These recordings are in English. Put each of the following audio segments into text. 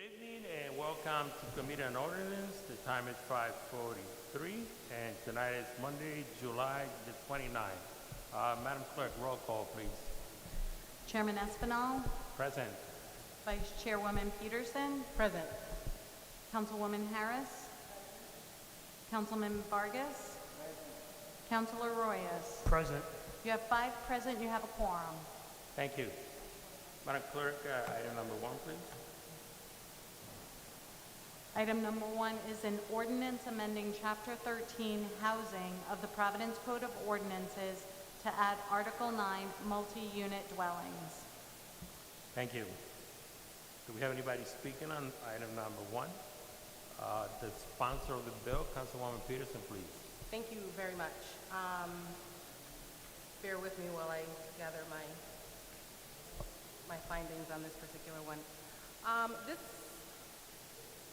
Evening and welcome to Committee on Ordinance. The time is 5:43 and tonight is Monday, July the 29th. Madam Clerk, roll call, please. Chairman Espinal, Present. Vice Chairwoman Peterson, Present. Councilwoman Harris, Councilman Vargas, Councilor Royas. Present. You have 5 present, you have a quorum. Thank you. Madam Clerk, item number 1, please. Item number 1 is an ordinance amending Chapter 13 Housing of the Providence Code of Ordinances to add Article 9 Multi-Unit Dwellings. Thank you. Do we have anybody speaking on item number 1? The sponsor of the bill, Councilwoman Peterson, please. Thank you very much. Bear with me while I gather my findings on this particular one. This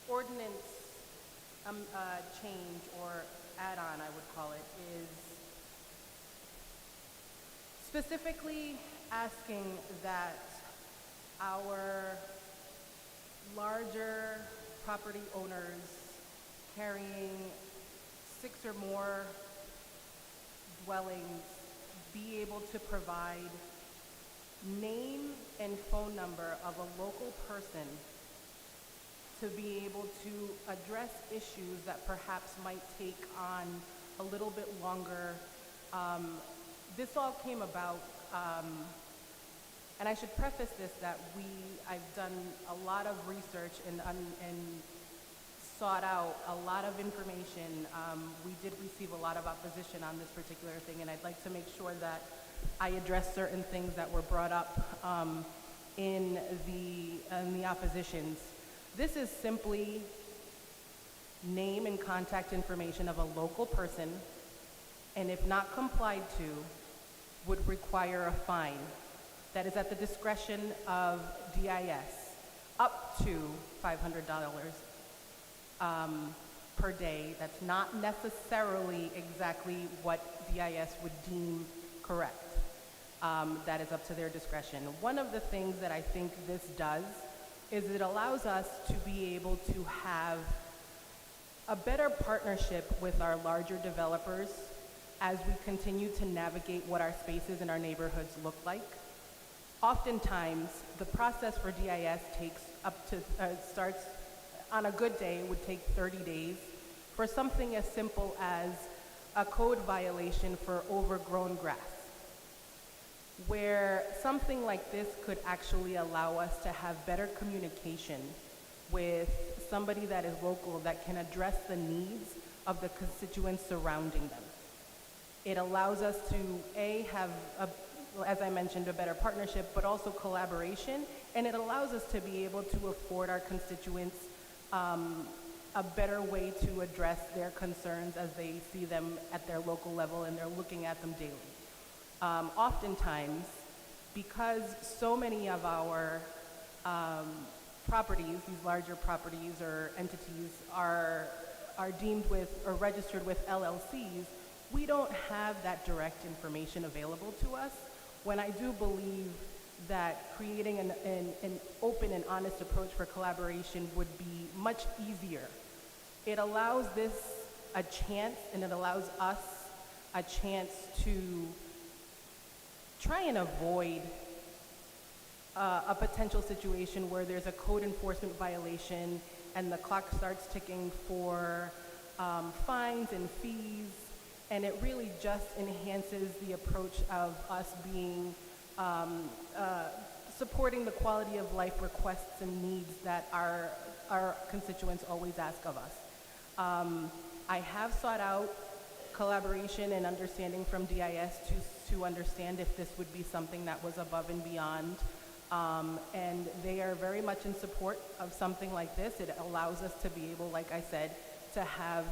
ordinance change or add-on, I would call it, is specifically asking that our larger property owners carrying 6 or more dwellings be able to provide name and phone number of a local person to be able to address issues that perhaps might take on a little bit longer. This all came about, and I should preface this that I've done a lot of research and sought out a lot of information. We did receive a lot of opposition on this particular thing, and I'd like to make sure that I address certain things that were brought up in the oppositions. This is simply name and contact information of a local person, and if not complied to, would require a fine that is at the discretion of DIS, up to $500 per day. That's not necessarily exactly what DIS would deem correct. That is up to their discretion. One of the things that I think this does is it allows us to be able to have a better partnership with our larger developers as we continue to navigate what our spaces and our neighborhoods look like. Oftentimes, the process for DIS takes starts on a good day, would take 30 days for something as simple as a code violation for overgrown grass, where something like this could actually allow us to have better communication with somebody that is local that can address the needs of the constituents surrounding them. It allows us to, have, as I mentioned, a better partnership, but also collaboration, and it allows us to be able to afford our constituents a better way to address their concerns as they see them at their local level and they're looking at them daily. Oftentimes, because so many of our properties, these larger properties or entities are deemed with or registered with LLCs, we don't have that direct information available to us, when I do believe that creating an open and honest approach for collaboration would be much easier. It allows this a chance, and it allows us a chance to try and avoid a potential situation where there's a code enforcement violation and the clock starts ticking for fines and fees, and it really just enhances the approach of us being supporting the quality of life requests and needs that our constituents always ask of us. I have sought out collaboration and understanding from DIS to understand if this would be something that was above and beyond. And they are very much in support of something like this. It allows us to be able, like I said, to have,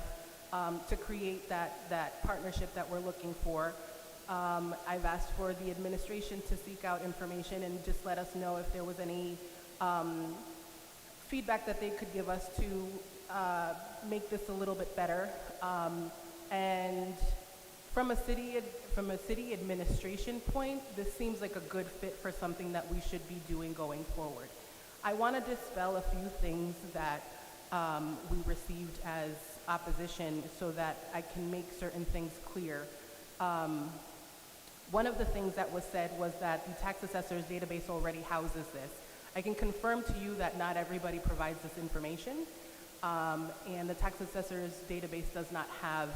to create that partnership that we're looking for. I've asked for the administration to seek out information and just let us know if there was any feedback that they could give us to make this a little bit better. And from a city administration point, this seems like a good fit for something that we should be doing going forward. I want to dispel a few things that we received as opposition so that I can make certain things clear. One of the things that was said was that the tax assessor's database already houses this. I can confirm to you that not everybody provides this information, and the tax assessor's database does not have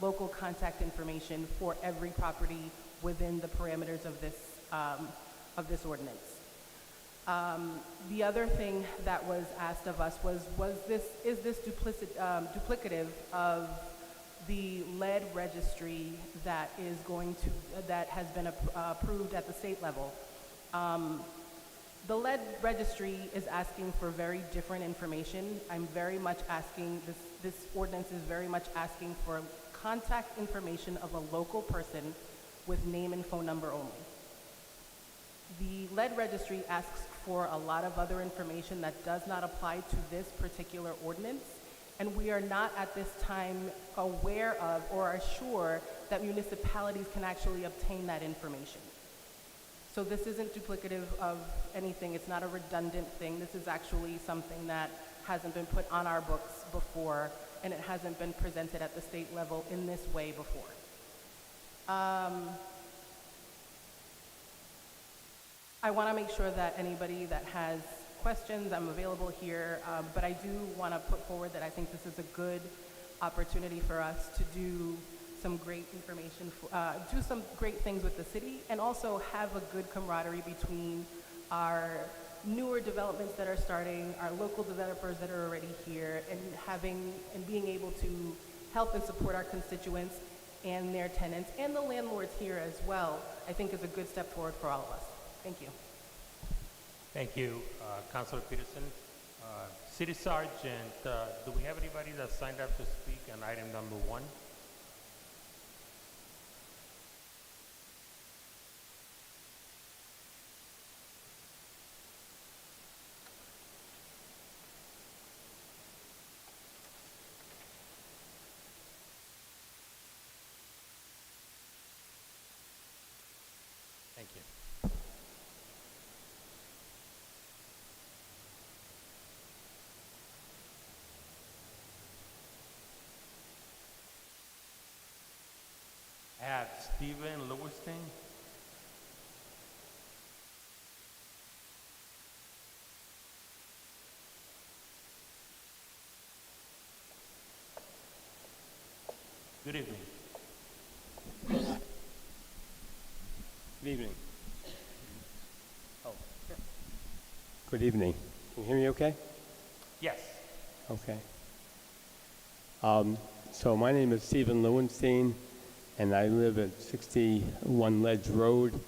local contact information for every property within the parameters of this ordinance. The other thing that was asked of us is this duplicative of the lead registry that has been approved at the state level. The lead registry is asking for very different information. This ordinance is very much asking for contact information of a local person with name and phone number only. The lead registry asks for a lot of other information that does not apply to this particular ordinance, and we are not at this time aware of or are sure that municipalities can actually obtain that information. So this isn't duplicative of anything. It's not a redundant thing. This is actually something that hasn't been put on our books before, and it hasn't been presented at the state level in this way before. I want to make sure that anybody that has questions, I'm available here, but I do want to put forward that I think this is a good opportunity for us to do some great information, do some great things with the city, and also have a good camaraderie between our newer developments that are starting, our local developers that are already here, and being able to help and support our constituents and their tenants and the landlords here as well, I think is a good step forward for all of us. Thank you. Thank you, Councilor Peterson. City Sergeant, do we have anybody that signed up to speak on item number 1? Thank you. I have Stephen Lewiston. Good evening. Good evening. Good evening. Can you hear me okay? Yes. Okay. So my name is Stephen Lewenstein, and I live at 61 Ledge Road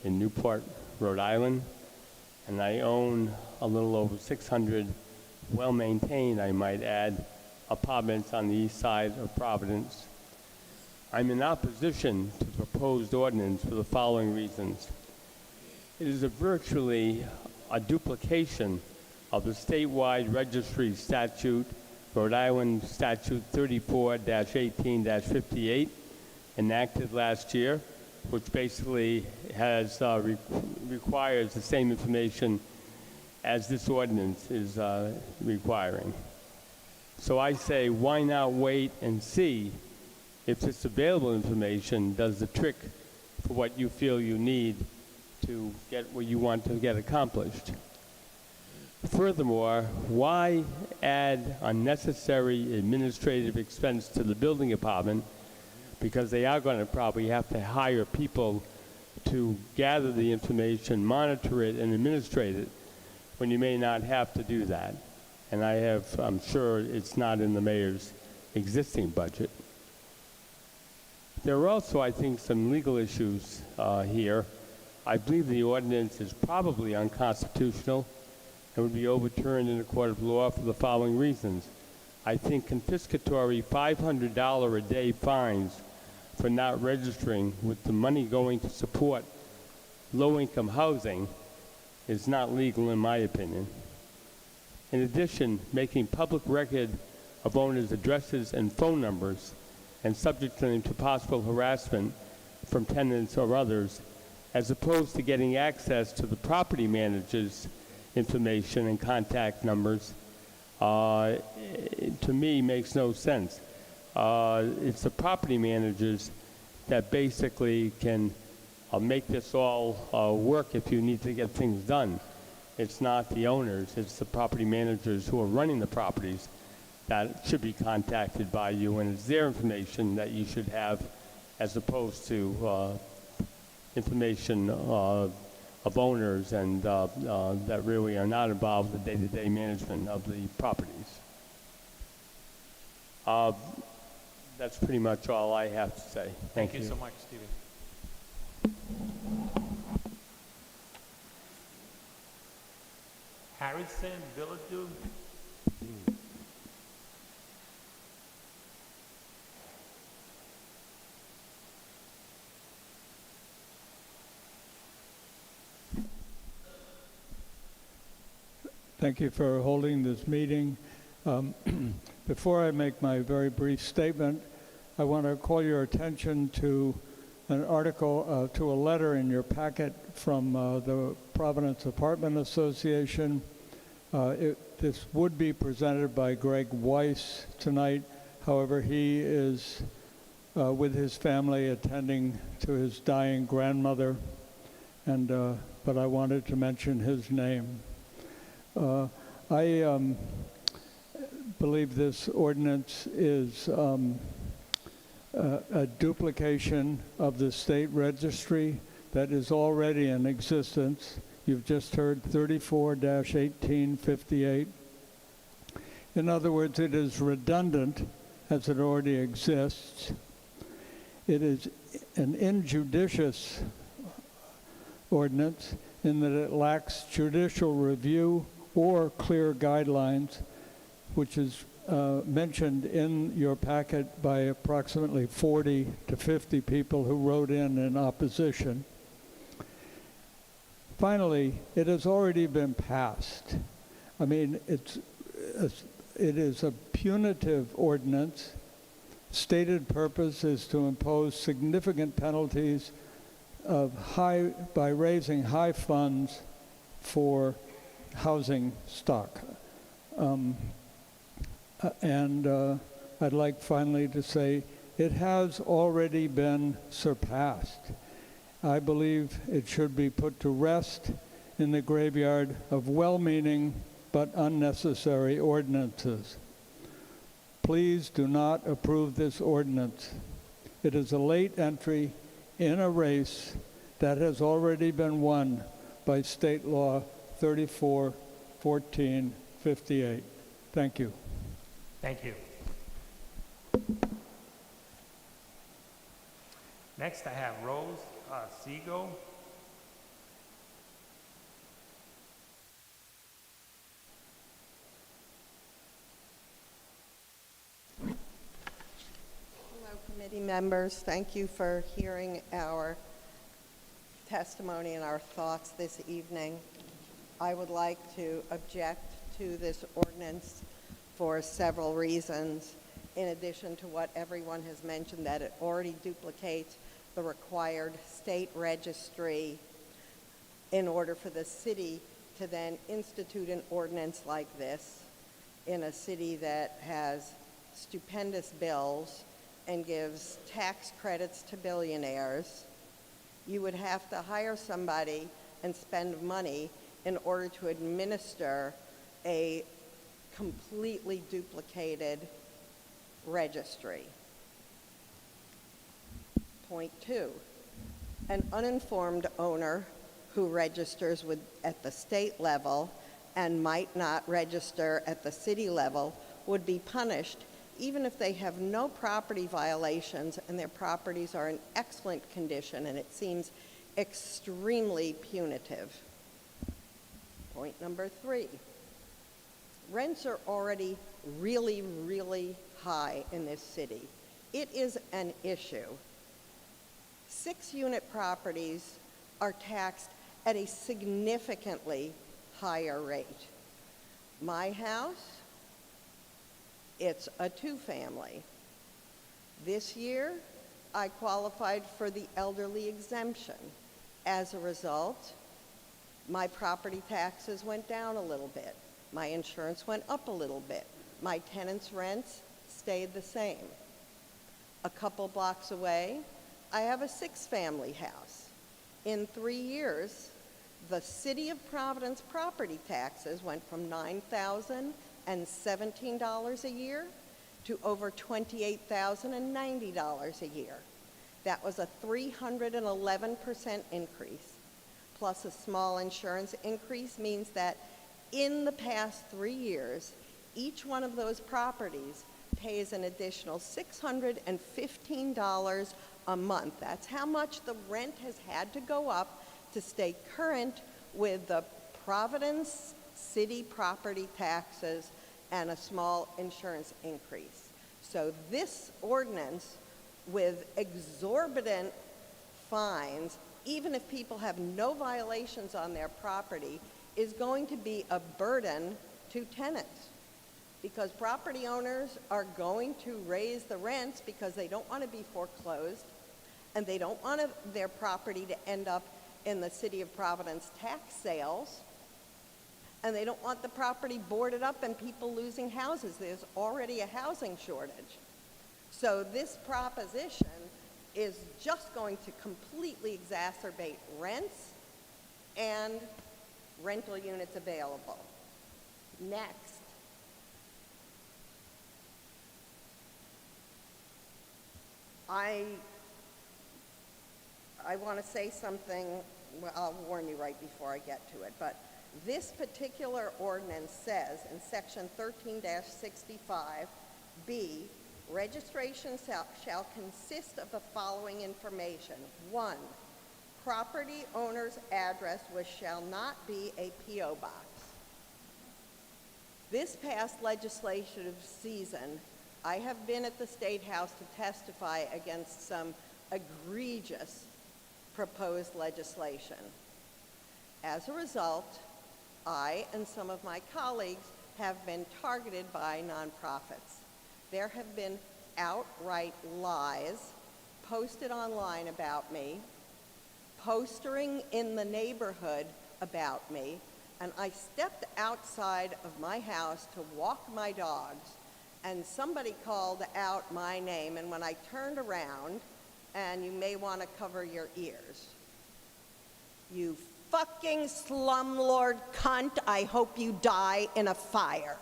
in Newport, Rhode Island. And I own a little over 600 well-maintained, I might add, apartments on the east side of Providence. I'm in opposition to the proposed ordinance for the following reasons. It is virtually a duplication of the statewide registry statute, Rhode Island Statute 34-18-58, enacted last year, which basically has requires the same information as this ordinance is requiring. So I say, why not wait and see if this available information does the trick for what you feel you need to get what you want to get accomplished. Furthermore, why add unnecessary administrative expense to the building department, because they are going to probably have to hire people to gather the information, monitor it, and administrate it, when you may not have to do that. And I'm sure it's not in the mayor's existing budget. There are also, I think, some legal issues here. I believe the ordinance is probably unconstitutional and would be overturned in a court of law for the following reasons. I think confiscatory $500 a day fines for not registering, with the money going to support low-income housing, is not legal in my opinion. In addition, making public record of owners' addresses and phone numbers and subjecting them to possible harassment from tenants or others, as opposed to getting access to the property managers information and contact numbers, to me makes no sense. It's the property managers that basically can make this all work if you need to get things done. It's not the owners, it's the property managers who are running the properties that should be contacted by you, and it's their information that you should have as opposed to information of owners and that really are not involved in the day-to-day management of the properties. That's pretty much all I have to say. Thank you. Thank you so much, Stephen. Harrison Villadu. Thank you for holding this meeting. Before I make my very brief statement, I want to call your attention to an article, to a letter in your packet from the Providence Apartment Association. This would be presented by Greg Weiss tonight. However, he is with his family attending to his dying grandmother, but I wanted to mention his name. I believe this ordinance is a duplication of the state registry that is already in existence. You've just heard 34-1858. In other words, it is redundant as it already exists. It is an injudicious ordinance in that it lacks judicial review or clear guidelines, which is mentioned in your packet by approximately 40 to 50 people who wrote in opposition. Finally, it has already been passed. I mean, it is a punitive ordinance. Stated purpose is to impose significant penalties by raising high funds for housing stock. I'd like finally to say it has already been surpassed. I believe it should be put to rest in the graveyard of well-meaning but unnecessary ordinances. Please do not approve this ordinance. It is a late entry in a race that has already been won by State Law 34-14-58. Thank you. Thank you. Next, I have Rose Siegel. Hello, committee members. Thank you for hearing our testimony and our thoughts this evening. I would like to object to this ordinance for several reasons. In addition to what everyone has mentioned, that it already duplicates the required state registry in order for the city to then institute an ordinance like this in a city that has stupendous bills and gives tax credits to billionaires. You would have to hire somebody and spend money in order to administer a completely duplicated registry. Point 2, an uninformed owner who registers at the state level and might not register at the city level would be punished even if they have no property violations and their properties are in excellent condition, and it seems extremely punitive. Point number 3, rents are already really, really high in this city. It is an issue. 6-unit properties are taxed at a significantly higher rate. My house, it's a 2-family. This year, I qualified for the elderly exemption. As a result, My property taxes went down a little bit. My insurance went up a little bit. My tenants' rents stayed the same. A couple blocks away, I have a 6-family house. In 3 years, the City of Providence property taxes went from $9,017 a year to over $28,090 a year. That was a 311% increase. Plus a small insurance increase means that in the past 3 years, each one of those properties pays an additional $615 a month. That's how much the rent has had to go up to stay current with the Providence city property taxes and a small insurance increase. So this ordinance, with exorbitant fines, even if people have no violations on their property, is going to be a burden to tenants, because property owners are going to raise the rents because they don't want to be foreclosed, and they don't want their property to end up in the City of Providence tax sales, and they don't want the property boarded up and people losing houses. There's already a housing shortage. So this proposition is just going to completely exacerbate rents and rental units available. Next. I want to say something, well, I'll warn you right before I get to it, but this particular ordinance says in section 13-65B, registration shall consist of the following information. 1, property owner's address, which shall not be a P.O. box. This past legislative season, I have been at the State House to testify against some egregious proposed legislation. As a result, I and some of my colleagues have been targeted by nonprofits. There have been outright lies posted online about me, postering in the neighborhood about me, and I stepped outside of my house to walk my dogs, and somebody called out my name, and when I turned around, and you may want to cover your ears, "You fucking slumlord cunt, I hope you die in a fire."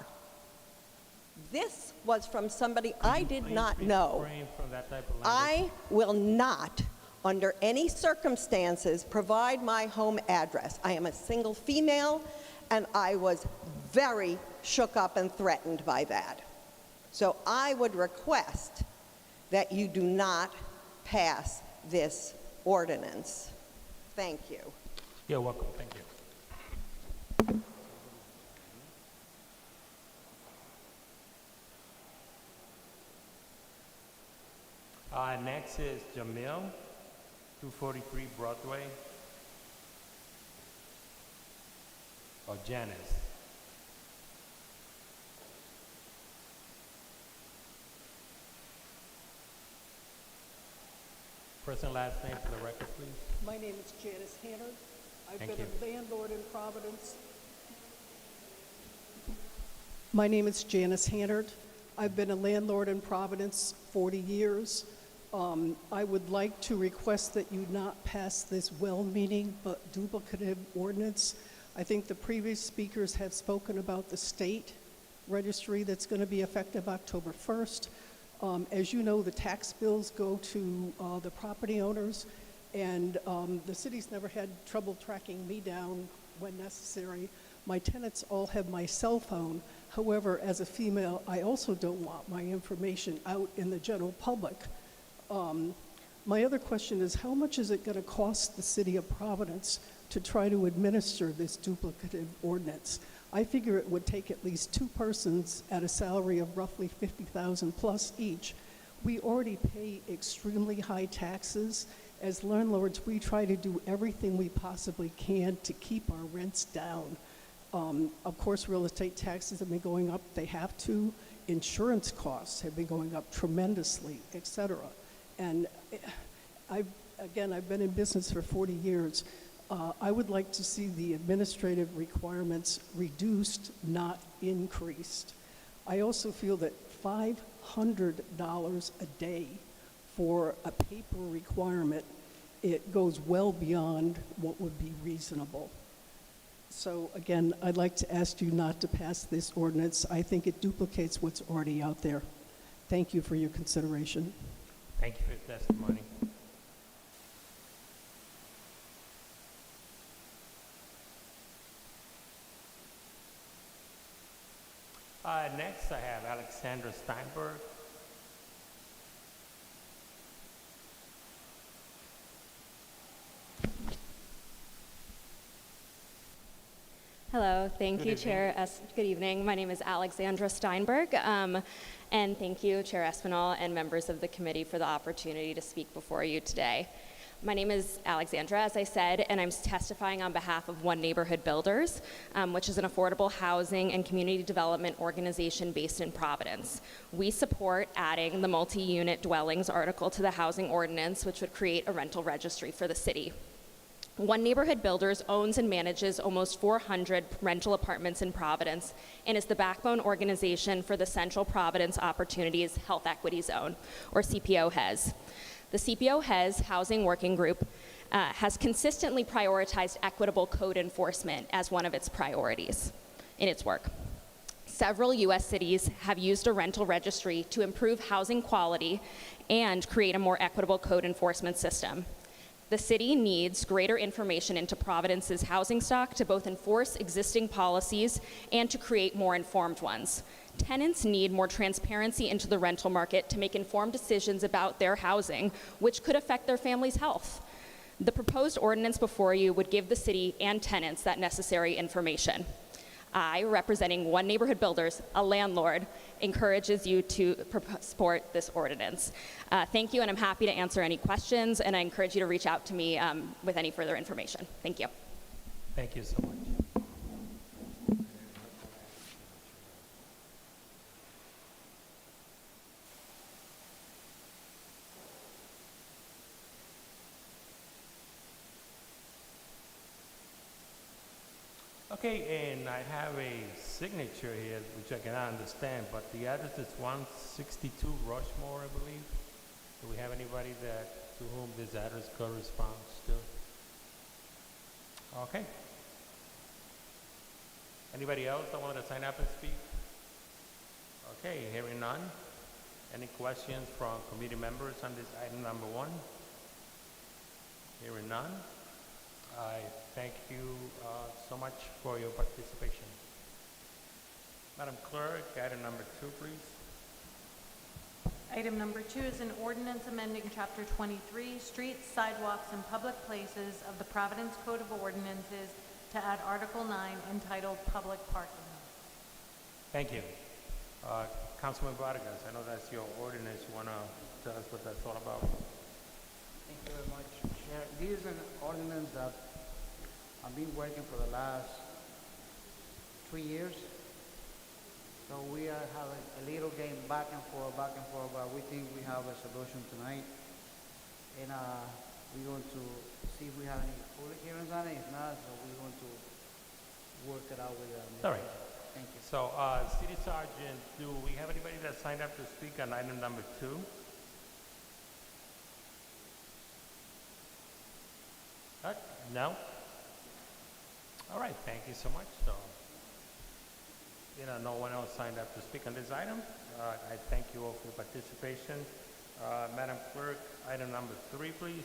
This was from somebody I did not know. Refrain from that type of language. I will not, under any circumstances, provide my home address. I am a single female, and I was very shook up and threatened by that. So I would request that you do not pass this ordinance. Thank you. You're welcome. Thank you. Next is Jamil, 243 Broadway. Or Janice. First and last name for the record, please. My name is Janice Hannard. I've Thank been you. a landlord in Providence. My name is Janice Hannard. I've been a landlord in Providence 40 years. I would like to request that you not pass this well-meaning but duplicative ordinance. I think the previous speakers have spoken about the state registry that's going to be effective October 1st. As you know, the tax bills go to the property owners, and the city's never had trouble tracking me down when necessary. My tenants all have my cell phone. However, as a female, I also don't want my information out in the general public. My other question is, how much is it going to cost the city of Providence to try to administer this duplicative ordinance? I figure it would take at least 2 persons at a salary of roughly $50,000 plus each. We already pay extremely high taxes. As landlords, we try to do everything we possibly can to keep our rents down. Of course, real estate taxes have been going up. They have to. Insurance costs have been going up tremendously, et cetera. And I've been in business for 40 years. I would like to see the administrative requirements reduced, not increased. I also feel that $500 a day for a paper requirement, it goes well beyond what would be reasonable. So again, I'd like to ask you not to pass this ordinance. I think it duplicates what's already out there. Thank you for your consideration. Thank you for your testimony. Next, I have Alexandra Steinberg. Hello, thank Good you, evening. Chair. Good evening. My name is Alexandra Steinberg, and thank you, Chair Espinal and members of the committee for the opportunity to speak before you today. My name is Alexandra, as I said, and I'm testifying on behalf of One Neighborhood Builders, which is an affordable housing and community development organization based in Providence. We support adding the multi-unit dwellings article to the housing ordinance, which would create a rental registry for the city. One Neighborhood Builders owns and manages almost 400 rental apartments in Providence and is the backbone organization for the Central Providence Opportunities Health Equity Zone, or CPO-HEZ. The CPO-HEZ Housing Working Group has consistently prioritized equitable code enforcement as one of its priorities in its work. Several U.S. cities have used a rental registry to improve housing quality and create a more equitable code enforcement system. The city needs greater information into Providence's housing stock to both enforce existing policies and to create more informed ones. Tenants need more transparency into the rental market to make informed decisions about their housing, which could affect their family's health. The proposed ordinance before you would give the city and tenants that necessary information. I, representing One Neighborhood Builders, a landlord, encourages you to support this ordinance. Thank you, and I'm happy to answer any questions, and I encourage you to reach out to me with any further information. Thank you. Thank you so much. Okay, and I have a signature here, which I cannot understand, but the address is 162 Rushmore, I believe. Do we have anybody to whom this address corresponds to? Okay. Anybody else that wanted to sign up and speak? Okay, hearing none. Any questions from committee members on this item number 1? Hearing none. I thank you so much for your participation. Madam Clerk, item number 2, please. Item number 2 is an ordinance amending Chapter 23, Streets, Sidewalks, and Public Places of the Providence Code of Ordinances to add Article 9 entitled Public Parking. Thank you. Councilman Vargas, I know that's your ordinance. You want to tell us what that's all about? Thank you very much, Chair. This is an ordinance that I've been working for the last 3 years. So we are having a little game back and forth, but we think we have a solution tonight. And we're going to see if we have any public hearings on it. If not, so we're going to work it out with them. All right. Thank you. So, City Sergeant, do we have anybody that signed up to speak on item number 2? No? All right, thank you so much. So, no one else signed up to speak on this item. I thank you all for your participation. Madam Clerk, item number 3, please.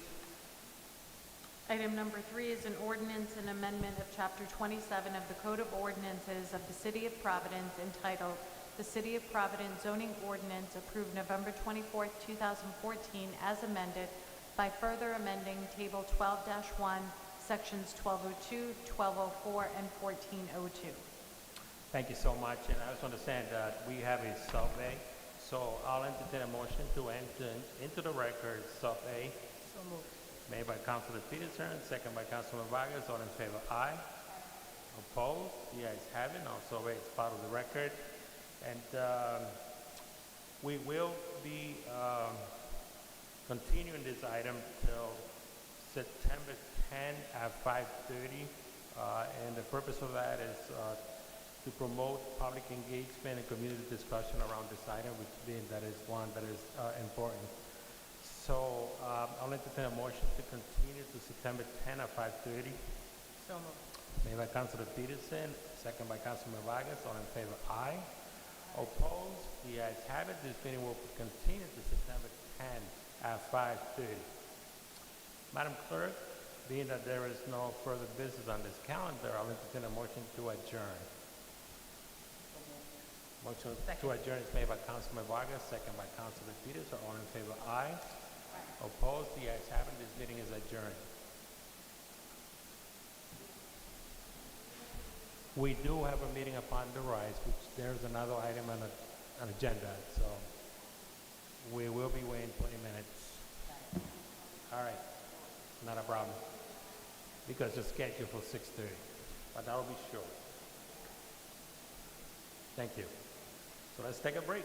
Item number 3 is an ordinance and amendment of Chapter 27 of the Code of Ordinances of the City of Providence entitled The City of Providence Zoning Ordinance approved November 24, 2014 as amended by further amending Table 12-1, Sections 1202, 1204, and 1402. Thank you so much. And I also understand that we have a sub-A. So I'll entertain a motion to enter into the record sub-A. So moved. Made by Councilor Peterson, second by Councilman Vargas. All in favor, aye. Opposed? The ayes have it. Also, it's part of the record. And we will be continuing this item till September 10 at 5:30. And the purpose of that is to promote public engagement and community discussion around this item, which being that is one that is important. So I'll entertain a motion to continue to September 10 at 5:30. So moved. Made by Councilor Peterson, second by Councilman Vargas. All in favor, aye. Opposed? The ayes have it. This meeting will continue to September 10 at 5:30. Madam Clerk, being that there is no further business on this calendar, I'll entertain a motion to adjourn. Motion to adjourn is made by Councilman Vargas, second by Councilor Peterson. All in favor, aye. Opposed? The ayes have it. This meeting is adjourned. We do have a meeting upon the rise, which there's another item on an agenda, so we will be waiting 20 minutes. All right, not a problem, because it's scheduled for 6:30, but that'll be short. Thank you. So let's take a break.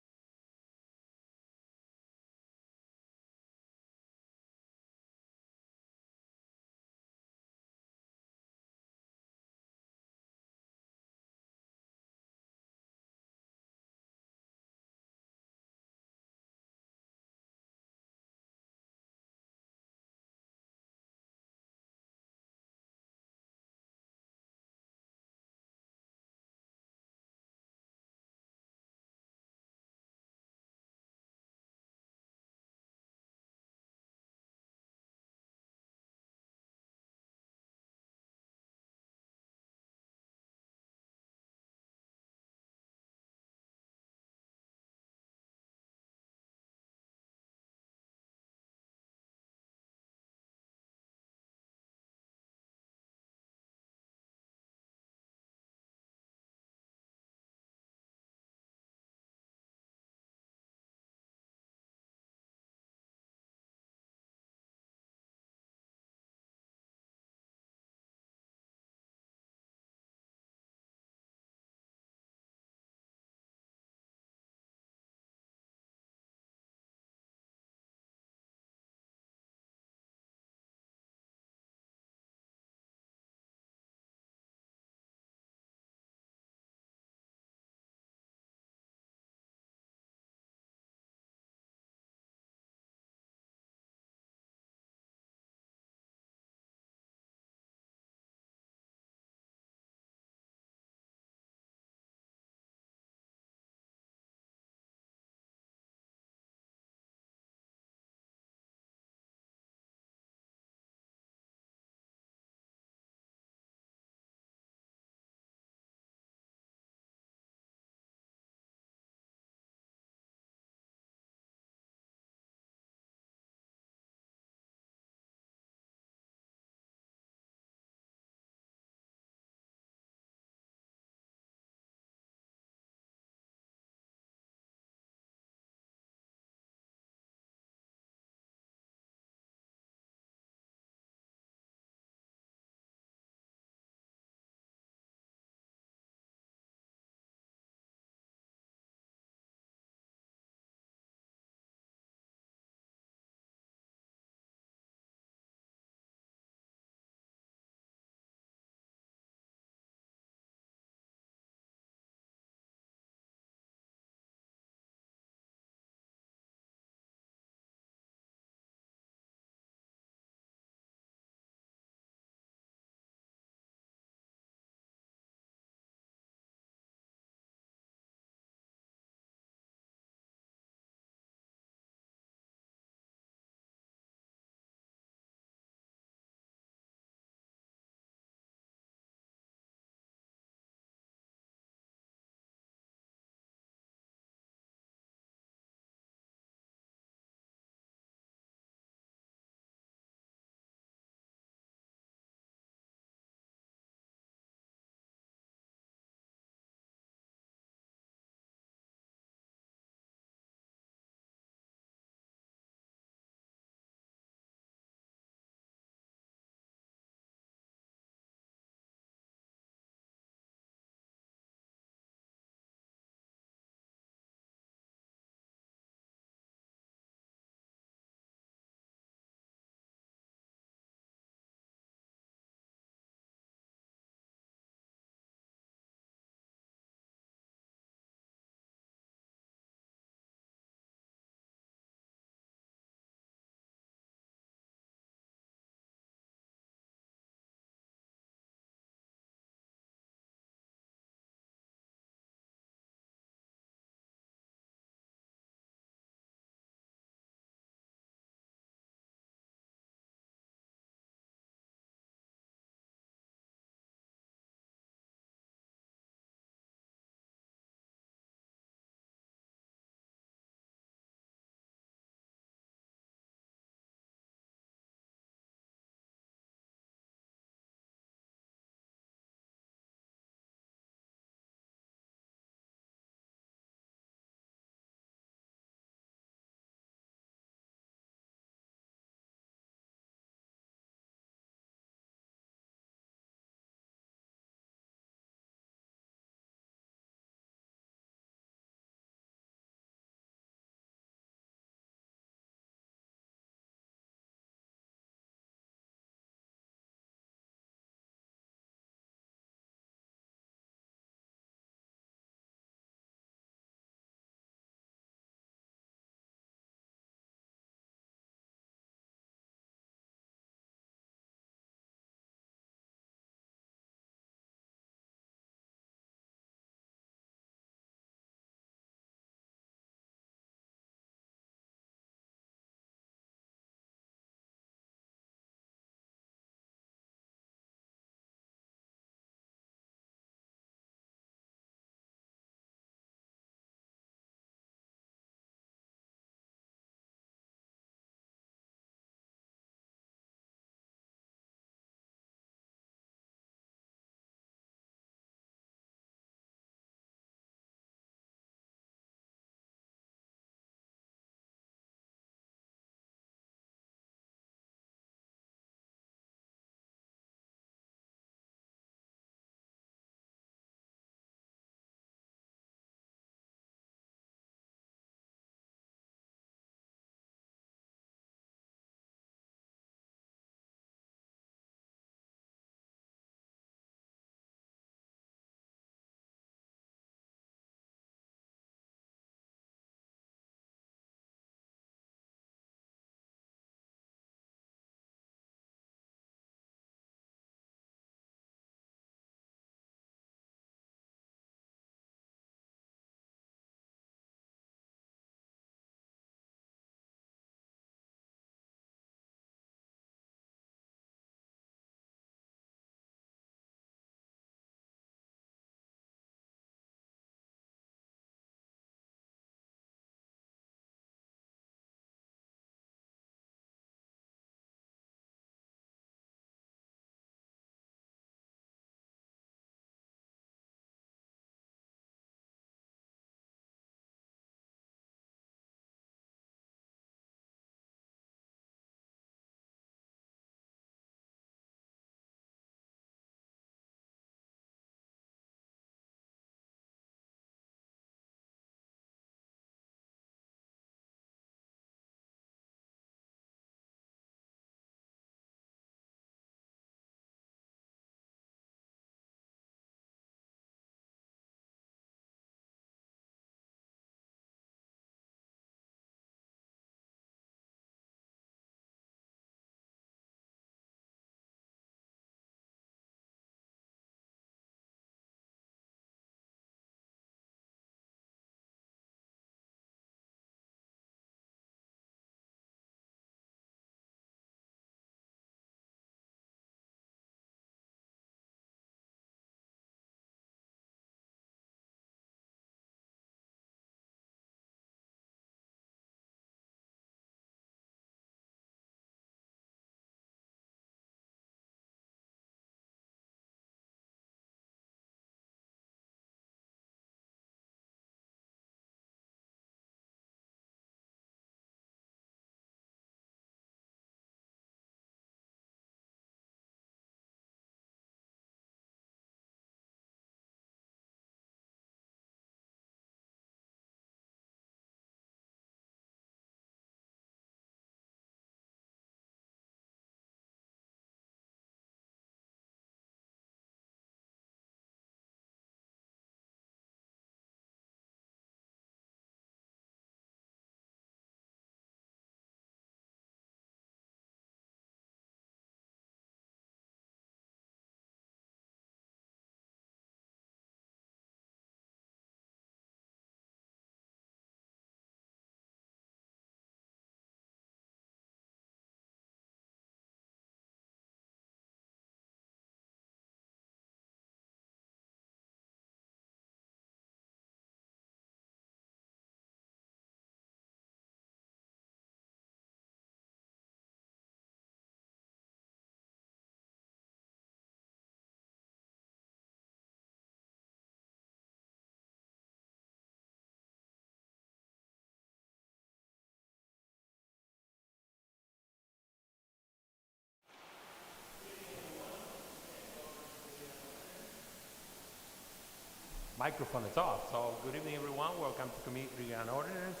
microphone is off. So good evening, everyone. Welcome to Committee on Ordinance.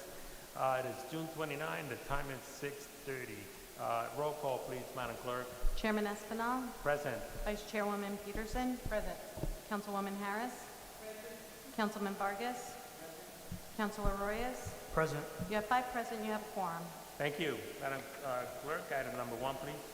It is June 29. The time is 6:30. Roll call, please, Madam Clerk. Chairman Espinal, Present. Vice Chairwoman Peterson. Present. Councilwoman Harris. Present. Councilman Vargas. Councilor Royas. Present. You have 5 present, you have a quorum. Thank you. Madam Clerk, item number 1, please.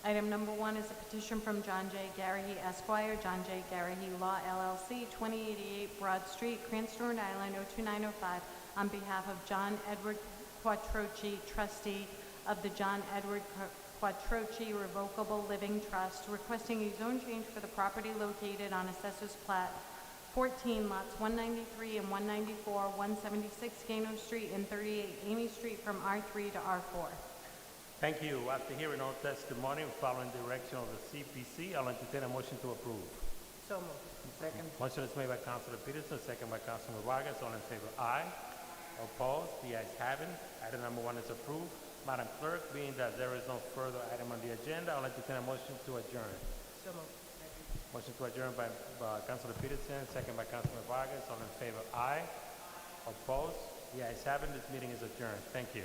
Item number 1 is a petition from John J. Garrahy Esquire, John J. Garrahy Law LLC, 2088 Broad Street, Cranston, Rhode Island, 02905, on behalf of John Edward Quattrochi, trustee of the John Edward Quattrochi Revocable Living Trust, requesting a zone change for the property located on Assessor's Plat 14, lots 193 and 194, 176 Gano Street and 38 Amy Street from R3 to R4. Thank you. After hearing all testimony and following direction of the CPC, I'll entertain a motion to approve. So moved. Second. Motion is made by Councilor Peterson, second by Councilor Vargas. All in favor, aye. Opposed? The ayes have it. Item number 1 is approved. Madam Clerk, being that there is no further item on the agenda, I'll entertain a motion to adjourn. So moved. Motion to adjourn by Councilor Peterson, second by Councilor Vargas. All in favor, aye. Opposed? The ayes have it. This meeting is adjourned. Thank you.